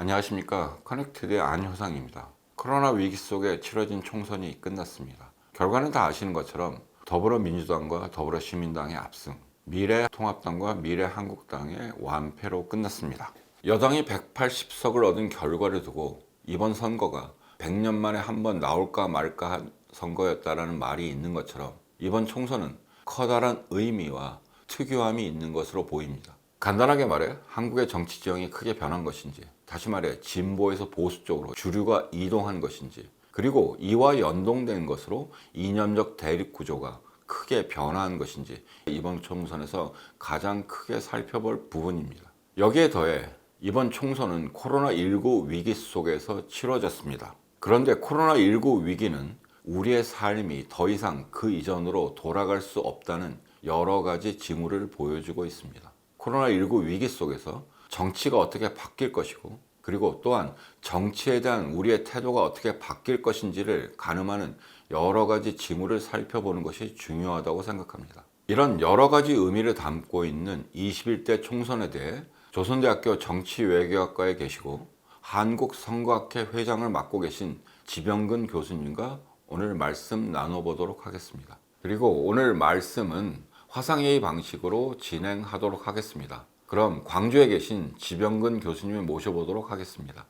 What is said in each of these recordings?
안녕하십니까. 커넥트의 안효상입니다. 코로나 위기 속에 치러진 총선이 끝났습니다. 결과는 다 아시는 것처럼 더불어민주당과 더불어시민당의 압승, 미래통합당과 미래한국당의 완패로 끝났습니다. 여당이 180석을 얻은 결과를 두고 이번 선거가 100년 만에 한 번 나올까 말까 한 선거였다라는 말이 있는 것처럼 이번 총선은 커다란 의미와 특유함이 있는 것으로 보입니다. 간단하게 말해 한국의 정치 지형이 크게 변한 것인지, 다시 말해 진보에서 보수 쪽으로 주류가 이동한 것인지, 그리고 이와 연동된 것으로 이념적 대립 구조가 크게 변화한 것인지 이번 총선에서 가장 크게 살펴볼 부분입니다. 여기에 더해 이번 총선은 코로나19 위기 속에서 치러졌습니다. 그런데 코로나19 위기는 우리의 삶이 더 이상 그 이전으로 돌아갈 수 없다는 여러 가지 징후를 보여주고 있습니다. 코로나19 위기 속에서 정치가 어떻게 바뀔 것이고, 그리고 또한 정치에 대한 우리의 태도가 어떻게 바뀔 것인지를 가늠하는 여러 가지 징후를 살펴보는 것이 중요하다고 생각합니다. 이런 여러 가지 의미를 담고 있는 21대 총선에 대해 조선대학교 정치외교학과에 계시고 한국선거학회 회장을 맡고 계신 지병근 교수님과 오늘 말씀 나눠보도록 하겠습니다. 그리고 오늘 말씀은 화상회의 방식으로 진행하도록 하겠습니다. 그럼 광주에 계신 지병근 교수님을 모셔보도록 하겠습니다.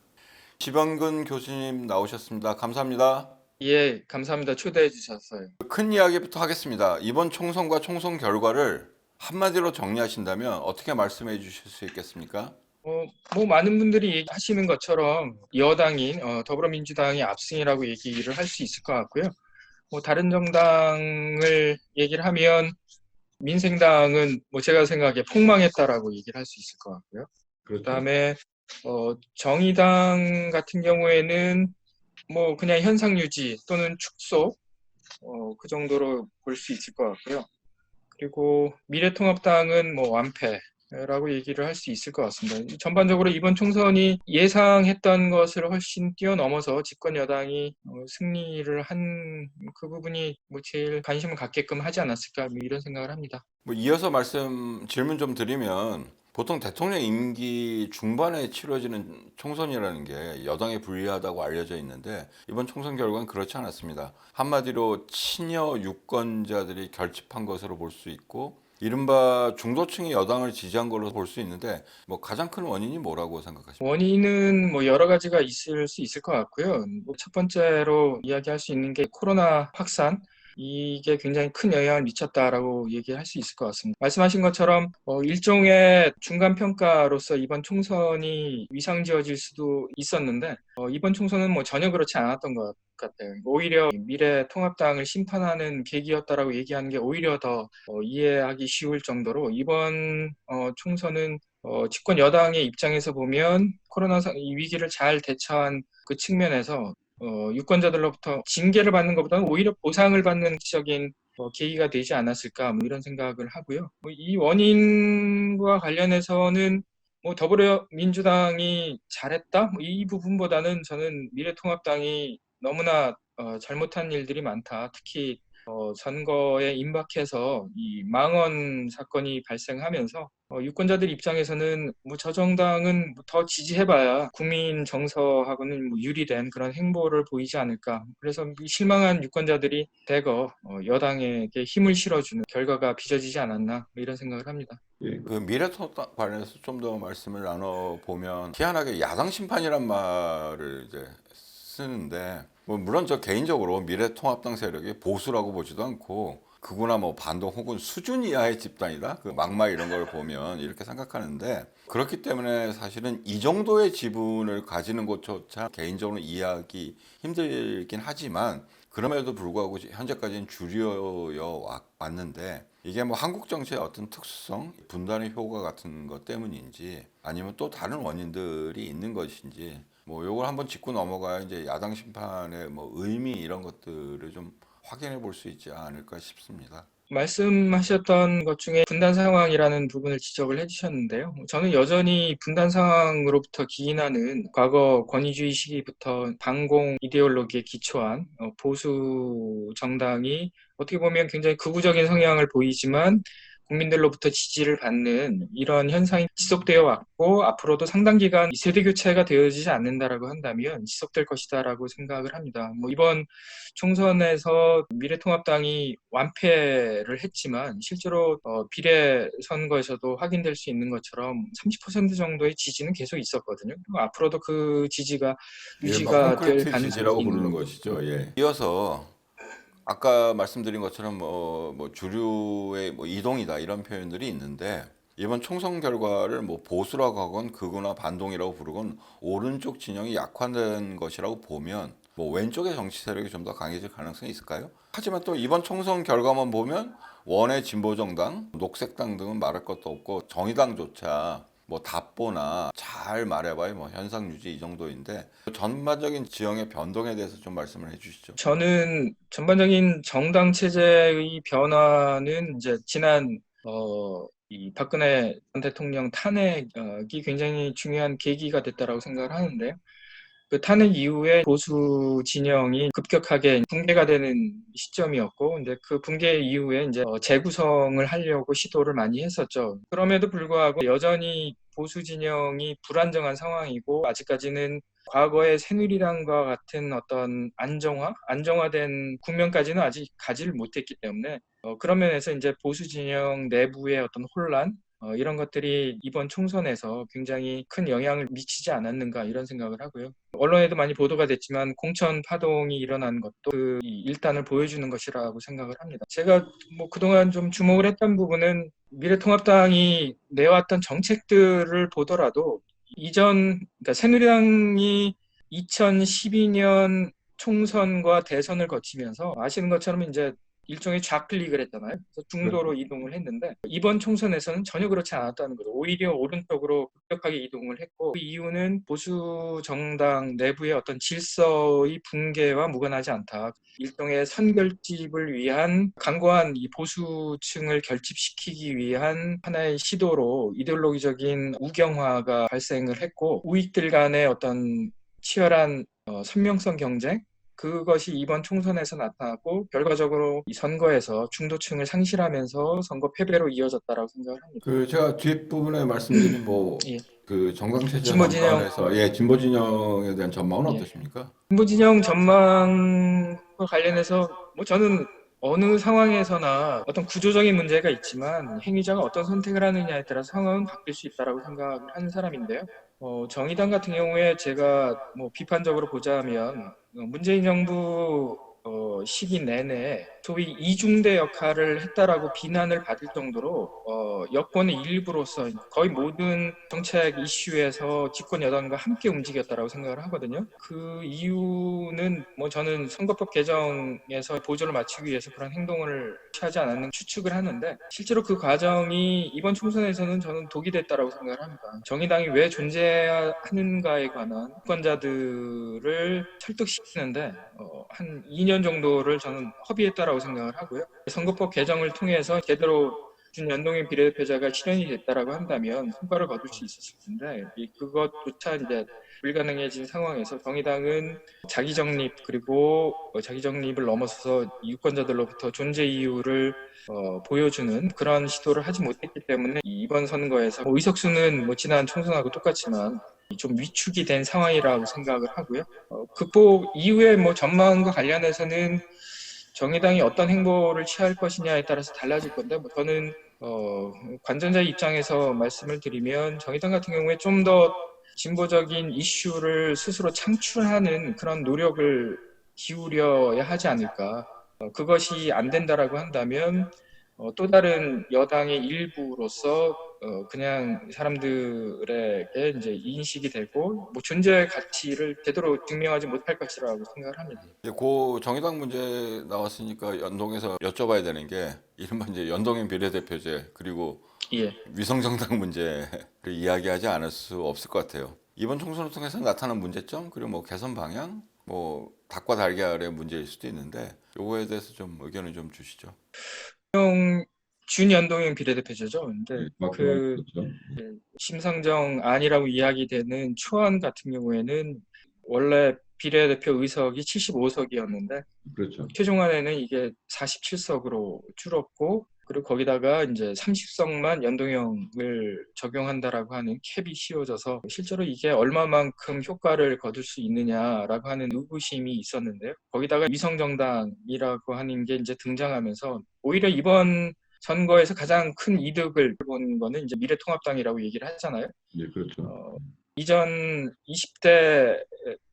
지병근 교수님 나오셨습니다. 감사합니다. 예, 감사합니다. 초대해 주셨어요. 큰 이야기부터 하겠습니다. 이번 총선과 총선 결과를 한마디로 정리하신다면 어떻게 말씀해 주실 수 있겠습니까? 많은 분들이 얘기하시는 것처럼 여당인 더불어민주당이 압승이라고 얘기를 할 수 있을 것 같고요. 다른 정당을 얘기를 하면 민생당은 제가 생각에 폭망했다라고 얘기를 할 수 있을 것 같고요. 그다음에 정의당 같은 경우에는 그냥 현상 유지 또는 축소 그 정도로 볼 수 있을 것 같고요. 그리고 미래통합당은 완패라고 얘기를 할 수 있을 것 같습니다. 전반적으로 이번 총선이 예상했던 것을 훨씬 뛰어넘어서 집권 여당이 승리를 한 그 부분이 제일 관심을 갖게끔 하지 않았을까 이런 생각을 합니다. 이어서 질문 좀 드리면 보통 대통령 임기 중반에 치러지는 총선이라는 게 여당에 불리하다고 알려져 있는데 이번 총선 결과는 그렇지 않았습니다. 한마디로 친여 유권자들이 결집한 것으로 볼 수 있고 이른바 중도층이 여당을 지지한 걸로 볼 수 있는데 가장 큰 원인이 뭐라고 생각하십니까? 원인은 여러 가지가 있을 수 있을 것 같고요. 첫 번째로 이야기할 수 있는 게 코로나 확산, 이게 굉장히 큰 영향을 미쳤다라고 얘기할 수 있을 것 같습니다. 말씀하신 것처럼 일종의 중간 평가로서 이번 총선이 위상지어질 수도 있었는데 이번 총선은 전혀 그렇지 않았던 것 같아요. 오히려 미래통합당을 심판하는 계기였다라고 얘기하는 게 오히려 더 이해하기 쉬울 정도로 이번 총선은 집권 여당의 입장에서 보면 코로나 위기를 잘 대처한 그 측면에서 유권자들로부터 징계를 받는 것보다는 오히려 보상을 받는 지적인 계기가 되지 않았을까 이런 생각을 하고요. 이 원인과 관련해서는 더불어민주당이 잘했다 이 부분보다는 저는 미래통합당이 너무나 잘못한 일들이 많다. 특히 선거에 임박해서 이 망언 사건이 발생하면서 유권자들 입장에서는 저 정당은 더 지지해봐야 국민 정서하고는 유리된 그런 행보를 보이지 않을까. 그래서 실망한 유권자들이 대거 여당에게 힘을 실어주는 결과가 빚어지지 않았나 이런 생각을 합니다. 그 미래통합 관련해서 좀 더 말씀을 나눠보면 희한하게 야당 심판이란 말을 이제 쓰는데 물론 저 개인적으로 미래통합당 세력이 보수라고 보지도 않고 극우나 반동 혹은 수준 이하의 집단이다 그 막말 이런 걸 보면 이렇게 생각하는데 그렇기 때문에 사실은 이 정도의 지분을 가지는 것조차 개인적으로 이해하기 힘들긴 하지만 그럼에도 불구하고 현재까지는 주류여 왔는데 이게 한국 정치의 어떤 특수성, 분단의 효과 같은 것 때문인지 아니면 또 다른 원인들이 있는 것인지 요걸 한번 짚고 넘어가야 이제 야당 심판의 의미 이런 것들을 좀 확인해 볼 수 있지 않을까 싶습니다. 말씀하셨던 것 중에 분단 상황이라는 부분을 지적을 해주셨는데요. 저는 여전히 분단 상황으로부터 기인하는 과거 권위주의 시기부터 반공 이데올로기에 기초한 보수 정당이 어떻게 보면 굉장히 극우적인 성향을 보이지만 국민들로부터 지지를 받는 이런 현상이 지속되어 왔고 앞으로도 상당 기간 이 세대 교체가 되어지지 않는다라고 한다면 지속될 것이다라고 생각을 합니다. 뭐 이번 총선에서 미래통합당이 완패를 했지만 실제로 비례 선거에서도 확인될 수 있는 것처럼 30% 정도의 지지는 계속 있었거든요. 그리고 앞으로도 그 지지가 예, 뭐 유지가 될 콘크리트 가능성이 지지라고 있는 부르는 거고. 것이죠. 예. 이어서 아까 말씀드린 것처럼 뭐 주류의 뭐 이동이다 이런 표현들이 있는데 이번 총선 결과를 뭐 보수라고 하건 극우나 반동이라고 부르건 오른쪽 진영이 약화된 것이라고 보면 뭐 왼쪽의 정치 세력이 좀 더 강해질 가능성이 있을까요? 하지만 또 이번 총선 결과만 보면 원외 진보정당, 녹색당 등은 말할 것도 없고 정의당조차 뭐 답보나 잘 말해봐야 뭐 현상 유지 이 정도인데 전반적인 지형의 변동에 대해서 좀 말씀을 해주시죠. 저는 전반적인 정당 체제의 변화는 이제 지난 이 박근혜 전 대통령 탄핵이 굉장히 중요한 계기가 됐다라고 생각을 하는데요. 그 탄핵 이후에 보수 진영이 급격하게 붕괴가 되는 시점이었고, 근데 그 붕괴 이후에 이제 재구성을 하려고 시도를 많이 했었죠. 그럼에도 불구하고 여전히 보수 진영이 불안정한 상황이고, 아직까지는 과거의 새누리당과 같은 어떤 안정화된 국면까지는 아직 가지를 못했기 때문에, 그런 면에서 이제 보수 진영 내부의 어떤 혼란, 이런 것들이 이번 총선에서 굉장히 큰 영향을 미치지 않았는가 이런 생각을 하고요. 언론에도 많이 보도가 됐지만 공천 파동이 일어난 것도 그 일단을 보여주는 것이라고 생각을 합니다. 제가 뭐 그동안 좀 주목을 했던 부분은 미래통합당이 내왔던 정책들을 보더라도 그러니까 새누리당이 2012년 총선과 대선을 거치면서 아시는 것처럼 이제 일종의 좌클릭을 했잖아요. 그래서 중도로 이동을 했는데 이번 총선에서는 전혀 그렇지 않았다는 거죠. 오히려 오른쪽으로 급격하게 이동을 했고 그 이유는 보수 정당 내부의 어떤 질서의 붕괴와 무관하지 않다. 일종의 선결집을 위한 강고한 이 보수층을 결집시키기 위한 하나의 시도로 이데올로기적인 우경화가 발생을 했고 우익들 간의 어떤 치열한 선명성 경쟁 그것이 이번 총선에서 나타났고 결과적으로 이 선거에서 중도층을 상실하면서 선거 패배로 이어졌다라고 생각을 합니다. 그 제가 뒷부분에 말씀드린 뭐 예, 그 정당 체제 진보 진영, 전반에서 예 진보 진영에 대한 전망은 예, 어떠십니까? 진보 진영 전망과 관련해서 뭐 저는 어느 상황에서나 어떤 구조적인 문제가 있지만 행위자가 어떤 선택을 하느냐에 따라 상황은 바뀔 수 있다라고 생각을 하는 사람인데요. 정의당 같은 경우에 제가 뭐 비판적으로 보자면 문재인 정부 시기 내내 소위 이중대 역할을 했다라고 비난을 받을 정도로 여권의 일부로서 거의 모든 정책 이슈에서 집권 여당과 함께 움직였다라고 생각을 하거든요. 그 이유는 뭐 저는 선거법 개정에서 보조를 맞추기 위해서 그런 행동을 취하지 않았는 추측을 하는데 실제로 그 과정이 이번 총선에서는 저는 독이 됐다라고 생각을 합니다. 정의당이 왜 존재하는가에 관한 유권자들을 설득시키는데 한 2년 정도를 저는 허비했다라고 생각을 하고요. 선거법 개정을 통해서 제대로 준연동형 비례대표제가 실현이 됐다라고 한다면 성과를 거둘 수 있었을 텐데 그것조차 이제 불가능해진 상황에서 정의당은 자기 정립 그리고 자기 정립을 넘어서서 유권자들로부터 존재 이유를 보여주는 그런 시도를 하지 못했기 때문에 이번 선거에서 의석수는 뭐 지난 총선하고 똑같지만 좀 위축이 된 상황이라고 생각을 하고요. 극복 이후에 뭐 전망과 관련해서는 정의당이 어떤 행보를 취할 것이냐에 따라서 달라질 건데 뭐 저는 관전자 입장에서 말씀을 드리면 정의당 같은 경우에 좀 더 진보적인 이슈를 스스로 창출하는 그런 노력을 기울여야 하지 않을까. 그것이 안 된다라고 한다면 또 다른 여당의 일부로서 그냥 사람들에게 이제 인식이 되고 뭐 존재의 가치를 제대로 증명하지 못할 것이라고 생각을 합니다. 이제 고 정의당 문제 나왔으니까 연동해서 여쭤봐야 되는 게 이른바 이제 연동형 비례대표제 그리고 예. 위성정당 문제를 이야기하지 않을 수 없을 것 같아요. 이번 총선을 통해서 나타난 문제점 그리고 뭐 개선 방향 뭐 닭과 달걀의 문제일 수도 있는데 요거에 대해서 좀 의견을 좀 주시죠. 준연동형 비례대표제죠. 근데 그 그렇죠. 심상정 안이라고 이야기되는 초안 같은 경우에는 원래 비례대표 의석이 75석이었는데 그렇죠. 최종안에는 이게 47석으로 줄었고 그리고 거기다가 이제 30석만 연동형을 적용한다라고 하는 캡이 씌워져서 실제로 이게 얼마만큼 효과를 거둘 수 있느냐라고 하는 의구심이 있었는데요. 거기다가 위성정당이라고 하는 게 이제 등장하면서 오히려 이번 선거에서 가장 큰 이득을 본 거는 이제 미래통합당이라고 얘기를 하잖아요. 네, 그렇죠. 이전 20대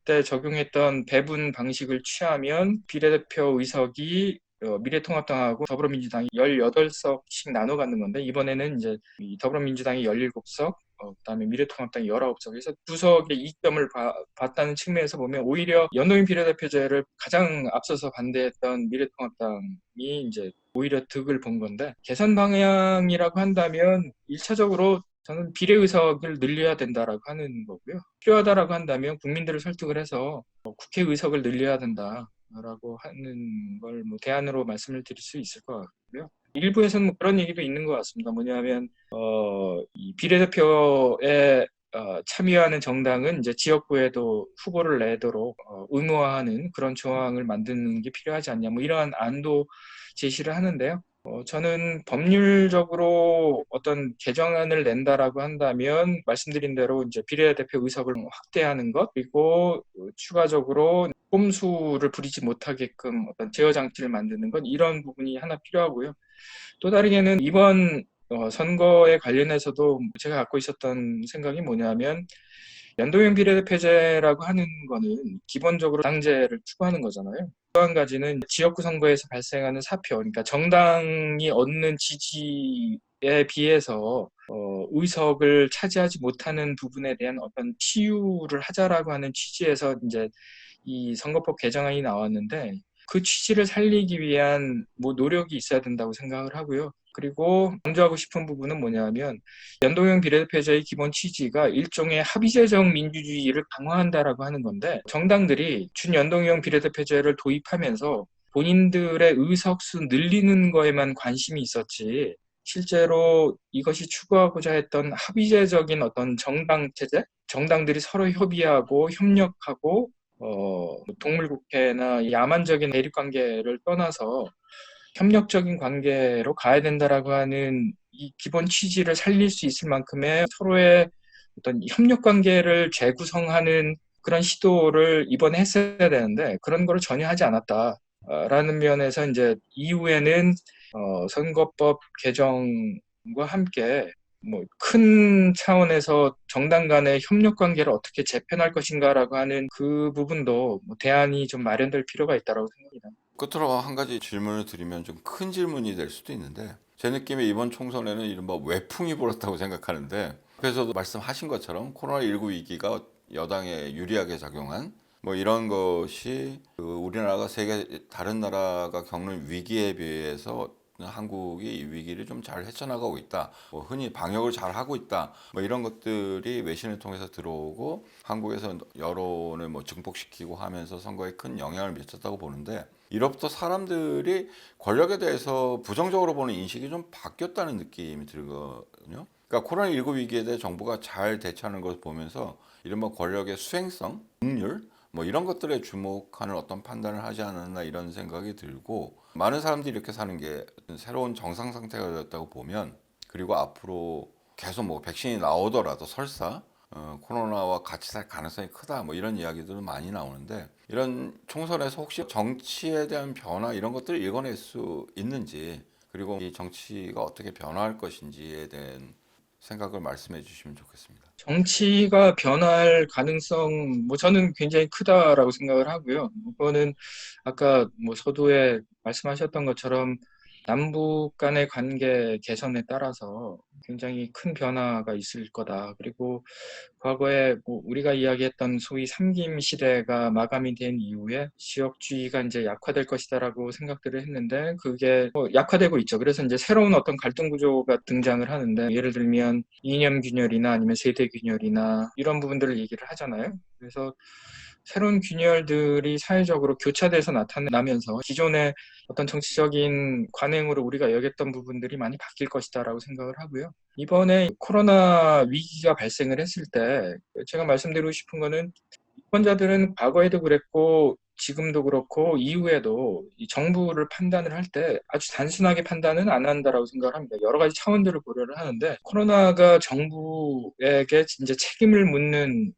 때 적용했던 배분 방식을 취하면 비례대표 의석이 미래통합당하고 더불어민주당이 18석씩 나눠 갖는 건데 이번에는 이제 이 더불어민주당이 17석, 그다음에 미래통합당이 19석. 그래서 두 석의 이점을 봤다는 측면에서 보면 오히려 연동형 비례대표제를 가장 앞서서 반대했던 미래통합당이 이제 오히려 득을 본 건데 개선 방향이라고 한다면 1차적으로 저는 비례의석을 늘려야 된다라고 하는 거고요. 필요하다라고 한다면 국민들을 설득을 해서 국회 의석을 늘려야 된다라고 하는 걸 뭐 대안으로 말씀을 드릴 수 있을 것 같고요. 일부에서는 뭐 그런 얘기도 있는 것 같습니다. 뭐냐면 이 비례대표에 참여하는 정당은 이제 지역구에도 후보를 내도록 의무화하는 그런 조항을 만드는 게 필요하지 않냐. 뭐 이러한 안도 제시를 하는데요. 저는 법률적으로 어떤 개정안을 낸다라고 한다면 말씀드린 대로 이제 비례대표 의석을 확대하는 것 그리고 추가적으로 꼼수를 부리지 못하게끔 어떤 제어 장치를 만드는 것 이런 부분이 하나 필요하고요. 또 다르게는 이번 선거에 관련해서도 제가 갖고 있었던 생각이 뭐냐면 연동형 비례대표제라고 하는 거는 기본적으로 당제를 추구하는 거잖아요. 또 한 가지는 지역구 선거에서 발생하는 사표, 그러니까 정당이 얻는 지지에 비해서 의석을 차지하지 못하는 부분에 대한 어떤 치유를 하자라고 하는 취지에서 이제 이 선거법 개정안이 나왔는데 그 취지를 살리기 위한 뭐 노력이 있어야 된다고 생각을 하고요. 그리고 강조하고 싶은 부분은 뭐냐면 연동형 비례대표제의 기본 취지가 일종의 합의제적 민주주의를 강화한다라고 하는 건데 정당들이 준연동형 비례대표제를 도입하면서 본인들의 의석수 늘리는 거에만 관심이 있었지 실제로 이것이 추구하고자 했던 합의제적인 어떤 정당 체제, 정당들이 서로 협의하고 협력하고 동물국회나 야만적인 대립관계를 떠나서 협력적인 관계로 가야 된다라고 하는 이 기본 취지를 살릴 수 있을 만큼의 서로의 어떤 협력 관계를 재구성하는 그런 시도를 이번에 했어야 되는데 그런 걸 전혀 하지 않았다라는 면에서 이제 이후에는 선거법 개정과 함께 뭐 큰 차원에서 정당 간의 협력 관계를 어떻게 재편할 것인가라고 하는 그 부분도 뭐 대안이 좀 마련될 필요가 있다고 생각합니다. 끝으로 한 가지 질문을 드리면 좀 큰 질문이 될 수도 있는데 제 느낌에 이번 총선에는 이른바 외풍이 불었다고 생각하는데 그래서도 말씀하신 것처럼 코로나19 위기가 여당에 유리하게 작용한 뭐 이런 것이 우리나라가 세계 다른 나라가 겪는 위기에 비해서 한국이 이 위기를 좀 잘 헤쳐나가고 있다. 뭐 흔히 방역을 잘 하고 있다. 뭐 이런 것들이 외신을 통해서 들어오고 한국에서 여론을 뭐 증폭시키고 하면서 선거에 큰 영향을 미쳤다고 보는데 이로부터 사람들이 권력에 대해서 부정적으로 보는 인식이 좀 바뀌었다는 느낌이 들거든요. 그러니까 코로나19 위기에 대해 정부가 잘 대처하는 것을 보면서 이른바 권력의 수행성, 능률 뭐 이런 것들에 주목하는 어떤 판단을 하지 않았나 이런 생각이 들고 많은 사람들이 이렇게 사는 게 새로운 정상 상태가 되었다고 보면 그리고 앞으로 계속 뭐 백신이 나오더라도 설사 코로나와 같이 살 가능성이 크다 뭐 이런 이야기들은 많이 나오는데 이런 총선에서 혹시 정치에 대한 변화 이런 것들을 읽어낼 수 있는지 그리고 이 정치가 어떻게 변화할 것인지에 대한 생각을 말씀해 주시면 좋겠습니다. 정치가 변할 가능성, 뭐 저는 굉장히 크다라고 생각을 하고요. 그거는 아까 뭐 서두에 말씀하셨던 것처럼 남북 간의 관계 개선에 따라서 굉장히 큰 변화가 있을 거다. 그리고 과거에 뭐 우리가 이야기했던 소위 삼김 시대가 마감이 된 이후에 지역주의가 이제 약화될 것이다라고 생각들을 했는데 그게 약화되고 있죠. 그래서 이제 새로운 어떤 갈등 구조가 등장을 하는데 예를 들면 이념 균열이나 아니면 세대 균열이나 이런 부분들을 얘기를 하잖아요. 그래서 새로운 균열들이 사회적으로 교차돼서 나타나면서 기존의 어떤 정치적인 관행으로 우리가 여겼던 부분들이 많이 바뀔 것이다라고 생각을 하고요. 이번에 코로나 위기가 발생을 했을 때 제가 말씀드리고 싶은 거는 유권자들은 과거에도 그랬고 지금도 그렇고 이후에도 이 정부를 판단을 할 때 아주 단순하게 판단은 안 한다라고 생각을 합니다. 여러 가지 차원들을 고려를 하는데 코로나가 정부에게 이제 책임을 묻는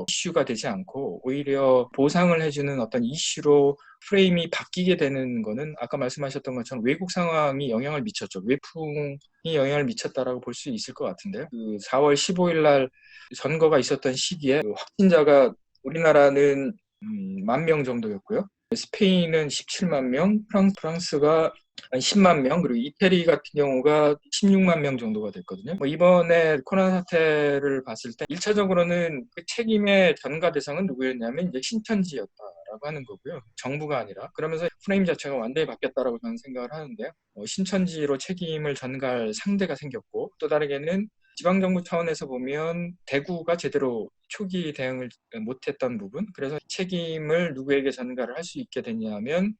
이슈가 되지 않고 오히려 보상을 해주는 어떤 이슈로 프레임이 바뀌게 되는 거는 아까 말씀하셨던 것처럼 외국 상황이 영향을 미쳤죠. 외풍이 영향을 미쳤다라고 볼 수 있을 것 같은데요. 그 4월 15일 날 선거가 있었던 시기에 그 확진자가 우리나라는 10,000명 정도였고요. 스페인은 17만 명, 프랑스가 한 10만 명, 그리고 이태리 같은 경우가 16만 명 정도가 됐거든요. 뭐 이번에 코로나 사태를 봤을 때 1차적으로는 그 책임의 전가 대상은 누구였냐면 이제 신천지였다라고 하는 거고요. 정부가 아니라. 그러면서 프레임 자체가 완전히 바뀌었다라고 저는 생각을 하는데요. 신천지로 책임을 전가할 상대가 생겼고 또 다르게는 지방정부 차원에서 보면 대구가 제대로 초기 대응을 못했던 부분, 그래서 책임을 누구에게 전가를 할 수 있게 됐냐면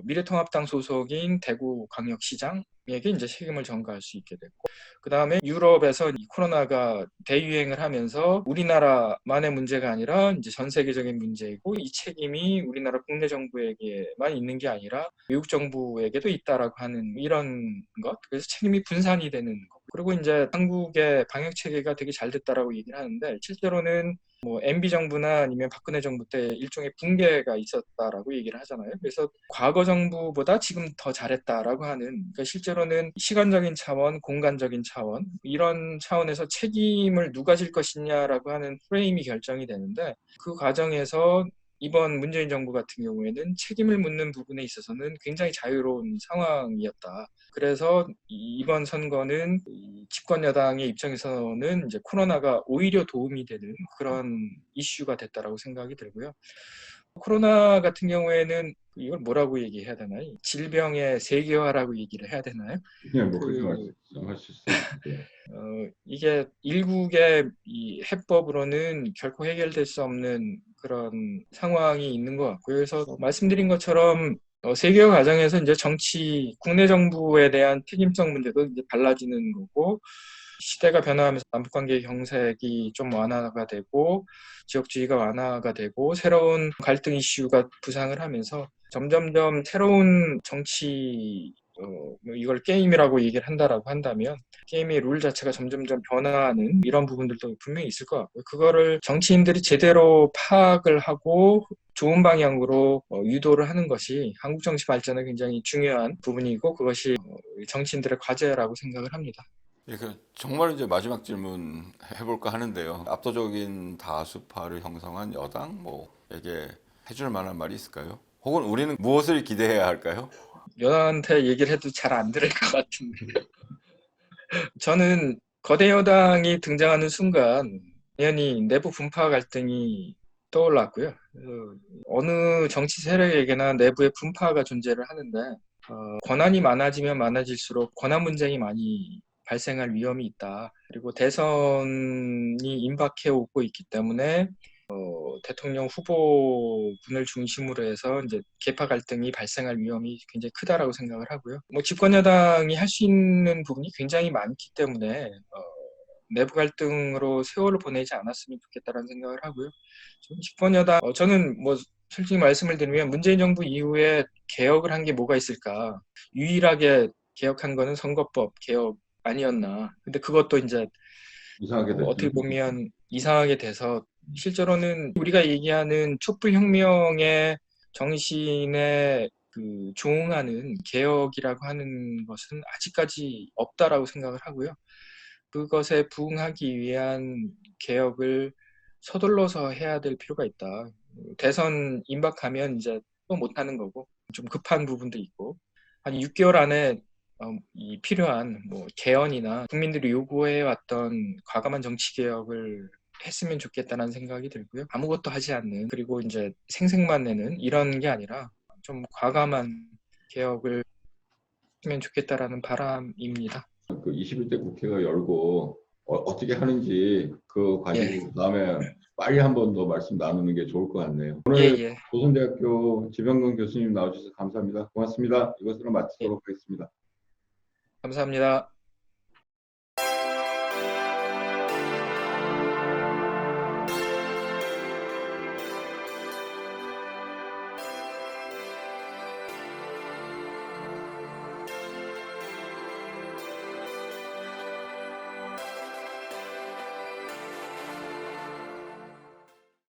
미래통합당 소속인 대구광역시장에게 이제 책임을 전가할 수 있게 됐고, 그 다음에 유럽에서 이 코로나가 대유행을 하면서 우리나라만의 문제가 아니라 이제 전 세계적인 문제이고 이 책임이 우리나라 국내 정부에게만 있는 게 아니라 미국 정부에게도 있다라고 하는 이런 것, 그래서 책임이 분산이 되는 것. 그리고 이제 한국의 방역 체계가 되게 잘 됐다라고 얘기를 하는데 실제로는 뭐 MB 정부나 아니면 박근혜 정부 때 일종의 붕괴가 있었다라고 얘기를 하잖아요. 그래서 과거 정부보다 지금 더 잘했다라고 하는, 그러니까 실제로는 시간적인 차원, 공간적인 차원 이런 차원에서 책임을 누가 질 것이냐라고 하는 프레임이 결정이 되는데 그 과정에서 이번 문재인 정부 같은 경우에는 책임을 묻는 부분에 있어서는 굉장히 자유로운 상황이었다. 그래서 이번 선거는 집권 여당의 입장에서는 이제 코로나가 오히려 도움이 되는 그런 이슈가 됐다라고 생각이 들고요. 코로나 같은 경우에는 이걸 뭐라고 얘기해야 되나요? 질병의 세계화라고 얘기를 해야 되나요? 그냥 뭐 그렇게 그 말씀하실 수 있는데. 이게 일국의 이 해법으로는 결코 해결될 수 없는 그런 상황이 있는 것 같고요. 그래서 말씀드린 것처럼 세계화 과정에서 이제 정치, 국내 정부에 대한 책임성 문제도 이제 달라지는 거고, 시대가 변화하면서 남북관계 경색이 좀 완화가 되고, 지역주의가 완화가 되고, 새로운 갈등 이슈가 부상을 하면서 점점점 새로운 정치, 뭐 이걸 게임이라고 얘기를 한다라고 한다면 게임의 룰 자체가 점점점 변화하는 이런 부분들도 분명히 있을 것 같고요. 그거를 정치인들이 제대로 파악을 하고 좋은 방향으로 유도를 하는 것이 한국 정치 발전에 굉장히 중요한 부분이고 그것이 정치인들의 과제라고 생각을 합니다. 예, 정말 이제 마지막 질문 해볼까 하는데요. 압도적인 다수파를 형성한 여당 뭐에게 해줄 만한 말이 있을까요? 혹은 우리는 무엇을 기대해야 할까요? 여당한테 얘기를 해도 잘 안 들을 것 같은데 저는 거대 여당이 등장하는 순간 당연히 내부 분파 갈등이 떠올랐고요. 어느 정치 세력에게나 내부의 분파가 존재를 하는데 권한이 많아지면 많아질수록 권한 분쟁이 많이 발생할 위험이 있다. 그리고 대선이 임박해 오고 있기 때문에 대통령 후보군을 중심으로 해서 이제 계파 갈등이 발생할 위험이 굉장히 크다라고 생각을 하고요. 뭐 집권 여당이 할 수 있는 부분이 굉장히 많기 때문에 내부 갈등으로 세월을 보내지 않았으면 좋겠다라는 생각을 하고요. 집권 여당 저는 뭐 솔직히 말씀을 드리면 문재인 정부 이후에 개혁을 한 게 뭐가 있을까? 유일하게 개혁한 거는 선거법 개혁 아니었나? 근데 그것도 이제 이상하게 어떻게 됐죠. 보면 이상하게 돼서 실제로는 우리가 얘기하는 촛불혁명의 정신에 그 조응하는 개혁이라고 하는 것은 아직까지 없다라고 생각을 하고요. 그것에 부응하기 위한 개혁을 서둘러서 해야 될 필요가 있다. 대선 임박하면 이제 또 못하는 거고 좀 급한 부분도 있고 한 6개월 안에 이 필요한 뭐 개헌이나 국민들이 요구해왔던 과감한 정치 개혁을 했으면 좋겠다는 생각이 들고요. 아무것도 하지 않는 그리고 이제 생색만 내는 이런 게 아니라 좀 과감한 개혁을 했으면 좋겠다라는 바람입니다. 그 21대 국회가 열고 떻게 하는지 그거 예, 가지고 다음에 빨리 한 번 더 말씀 나누는 게 좋을 것 같네요. 예, 오늘 예, 조선대학교 지병건 교수님 나와주셔서 감사합니다. 고맙습니다. 이것으로 예. 마치도록 하겠습니다. 감사합니다.